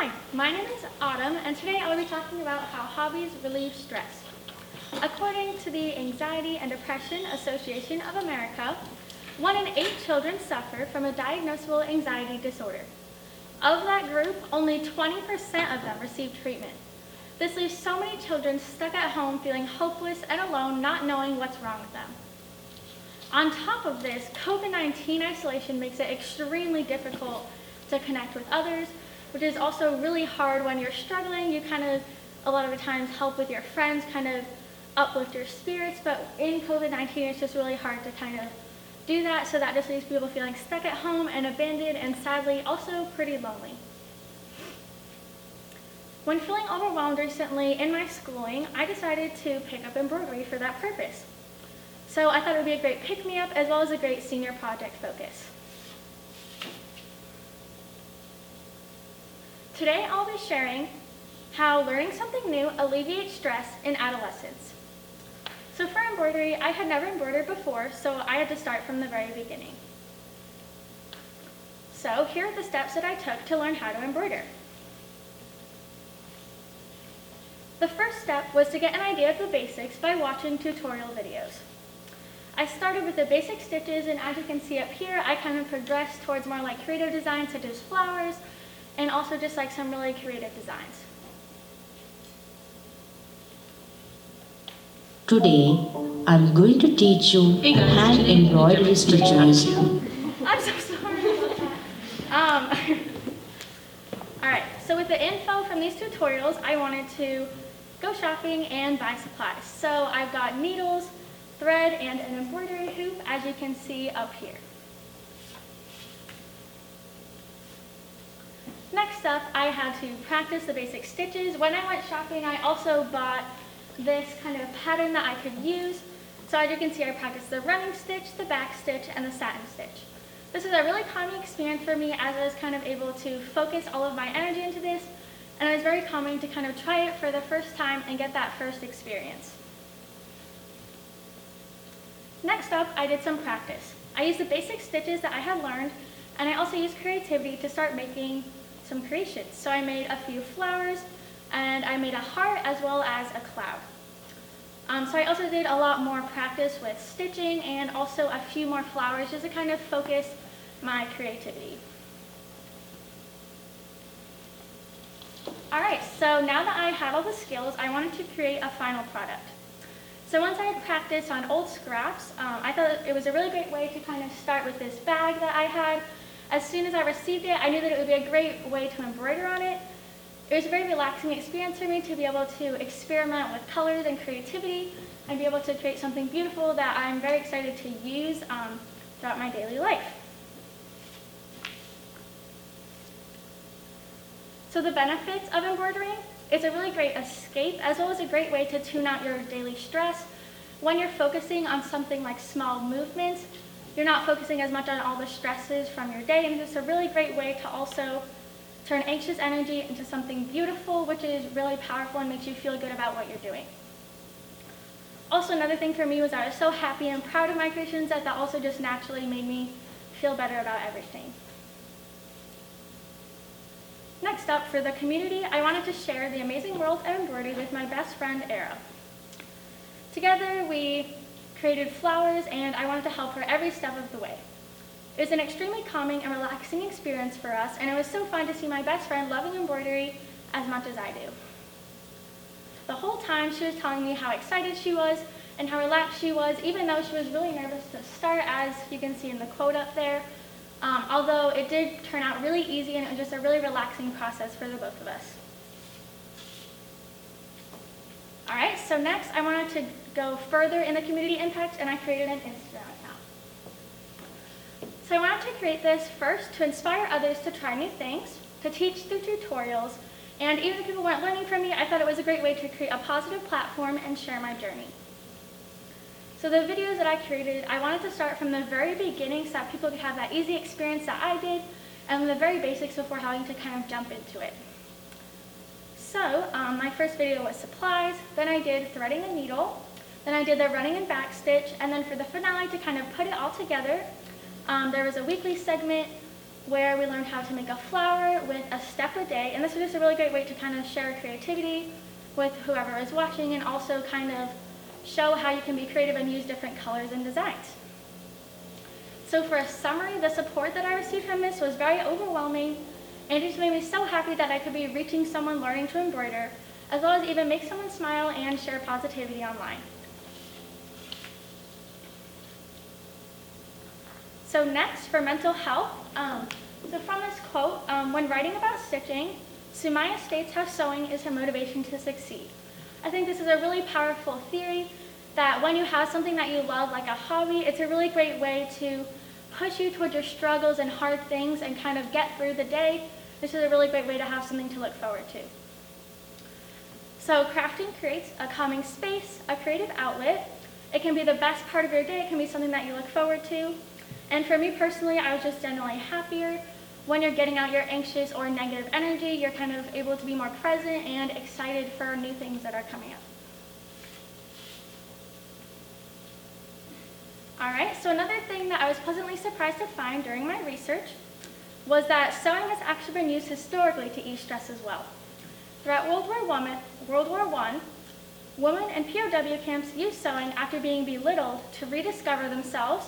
Hi, my name is Autumn, and today I will be talking about how hobbies relieve stress. According to the Anxiety and Depression Association of America, 1 in 8 children suffer from a diagnosable anxiety disorder. Of that group, only 20% of them receive treatment. This leaves so many children stuck at home feeling hopeless and alone, not knowing what's wrong with them. On top of this, COVID-19 isolation makes it extremely difficult to connect with others, which is also really hard when you're struggling. You a lot of the times help with your friends, uplift your spirits, but in COVID-19 it's just really hard to do that, so that just leaves people feeling stuck at home and abandoned and sadly also pretty lonely. When feeling overwhelmed recently in my schooling, I decided to pick up embroidery for that purpose. So I thought it would be a great pick-me-up as well as a great senior project focus. Today I'll be sharing how learning something new alleviates stress in adolescence. So for embroidery, I had never embroidered before, so I had to start from the very beginning. So here are the steps that I took to learn how to embroider. The first step was to get an idea of the basics by watching tutorial videos. I started with the basic stitches, and as you can see up here, I progressed towards more like creative designs such as flowers, and also just like some really creative designs. Today, I'm going to teach you hand embroidery stitches. I'm so sorry about that. Alright, so with the info from these tutorials, I wanted to go shopping and buy supplies. So I've got needles, thread, and an embroidery hoop, as you can see up here. Next up, I had to practice the basic stitches. When I went shopping, I also bought this pattern that I could use. So as you can see, I practiced the running stitch, the back stitch, and the satin stitch. This is a really calming experience for me, as I was able to focus all of my energy into this, and it was very calming to try it for the first time and get that first experience. Next up, I did some practice. I used the basic stitches that I had learned, and I also used creativity to start making some creations. So I made a few flowers, and I made a heart as well as a cloud. So I also did a lot more practice with stitching and also a few more flowers just to focus my creativity. Alright, so now that I had all the skills, I wanted to create a final product. So once I had practiced on old scraps, I thought it was a really great way to start with this bag that I had. As soon as I received it, I knew that it would be a great way to embroider on it. It was a very relaxing experience for me to be able to experiment with colors and creativity and be able to create something beautiful that I'm very excited to use throughout my daily life. So the benefits of embroidering: it's a really great escape as well as a great way to tune out your daily stress. When you're focusing on something like small movements, you're not focusing as much on all the stresses from your day, and it's just a really great way to also turn anxious energy into something beautiful, which is really powerful and makes you feel good about what you're doing. Also, another thing for me was I was so happy and proud of my creations that also just naturally made me feel better about everything. Next up, for the community, I wanted to share the amazing world of embroidery with my best friend, Era. Together, we created flowers, and I wanted to help her every step of the way. It was an extremely calming and relaxing experience for us, and it was so fun to see my best friend loving embroidery as much as I do. The whole time she was telling me how excited she was and how relaxed she was, even though she was really nervous to start, as you can see in the quote up there. Although it did turn out really easy, and it was just a really relaxing process for the both of us. Alright, so next I wanted to go further in the community impact, and I created an Instagram account. So I wanted to create this first to inspire others to try new things, to teach through tutorials, and even if people weren't learning from me, I thought it was a great way to create a positive platform and share my journey. So the videos that I created, I wanted to start from the very beginning so that people could have that easy experience that I did, and the very basics before having to jump into it. So my first video was supplies, then I did threading a needle, then I did the running and back stitch, and then for the finale to put it all together, there was a weekly segment where we learned how to make a flower with a step a day. And this was just a really great way to kind of share creativity with whoever is watching and also kind of show how you can be creative and use different colors and designs. So for a summary, the support that I received from this was very overwhelming, and it just made me so happy that I could be reaching someone learning to embroider, as well as even make someone smile and share positivity online. So next, for mental health, so from this quote, when writing about stitching, Sumaya states how sewing is her motivation to succeed. I think this is a really powerful theory that when you have something that you love, like a hobby, it's a really great way to push you towards your struggles and hard things and kind of get through the day. This is a really great way to have something to look forward to. So crafting creates a calming space, a creative outlet. It can be the best part of your day. It can be something that you look forward to. And for me personally, I was just generally happier. When you're getting out your anxious or negative energy, you're kind of able to be more present and excited for new things that are coming up. All right, so another thing that I was pleasantly surprised to find during my research was that sewing has actually been used historically to ease stress as well. Throughout World War I, women in POW camps used sewing after being belittled to rediscover themselves,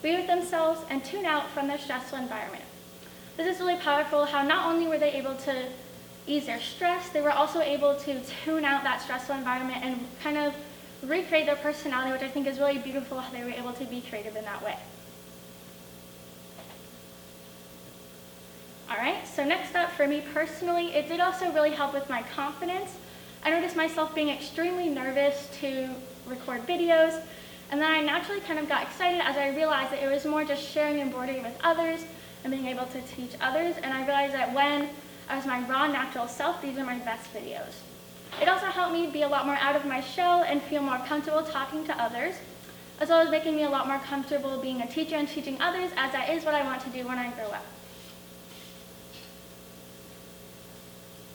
be with themselves, and tune out from their stressful environment. This is really powerful how not only were they able to ease their stress, they were also able to tune out that stressful environment and kind of recreate their personality, which I think is really beautiful how they were able to be creative in that way. All right, so next up for me personally, it did also really help with my confidence. I noticed myself being extremely nervous to record videos, and then I naturally kind of got excited as I realized that it was more just sharing embroidery with others and being able to teach others, and I realized that when I was my raw, natural self, these are my best videos. It also helped me be a lot more out of my shell and feel more comfortable talking to others, as well as making me a lot more comfortable being a teacher and teaching others, as that is what I want to do when I grow up.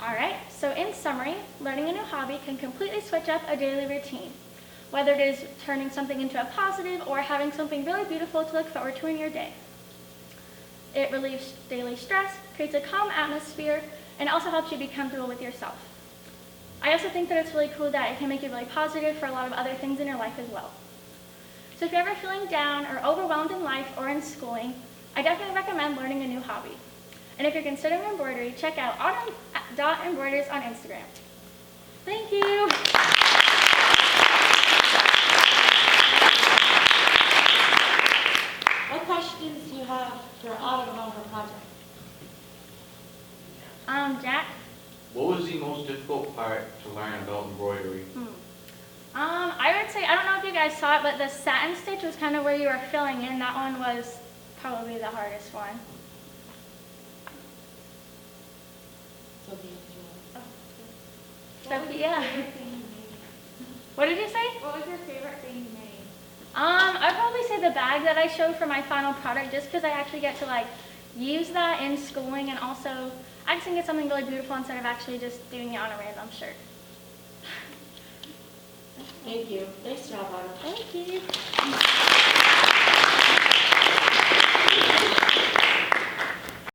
All right, so in summary, learning a new hobby can completely switch up a daily routine, whether it is turning something into a positive or having something really beautiful to look forward to in your day. It relieves daily stress, creates a calm atmosphere, and also helps you be comfortable with yourself. I also think that it's really cool that it can make you really positive for a lot of other things in your life as well. So if you're ever feeling down or overwhelmed in life or in schooling, I definitely recommend learning a new hobby. And if you're considering embroidery, check out autumn.embroiders on Instagram. Thank you. What questions do you have for Autumn about her project? Jack? What was the most difficult part to learn about embroidery? I would say, I don't know if you guys saw it, but the satin stitch was kind of where you were filling in. That one was probably the hardest one. Sophia. What did you say? What was your favorite thing you made? I'd probably say the bag that I showed for my final product, just because I actually get to like use that in schooling, and also I just think it's something really beautiful instead of actually just doing it on a random shirt. Thank you. Nice job, Autumn. Thank you.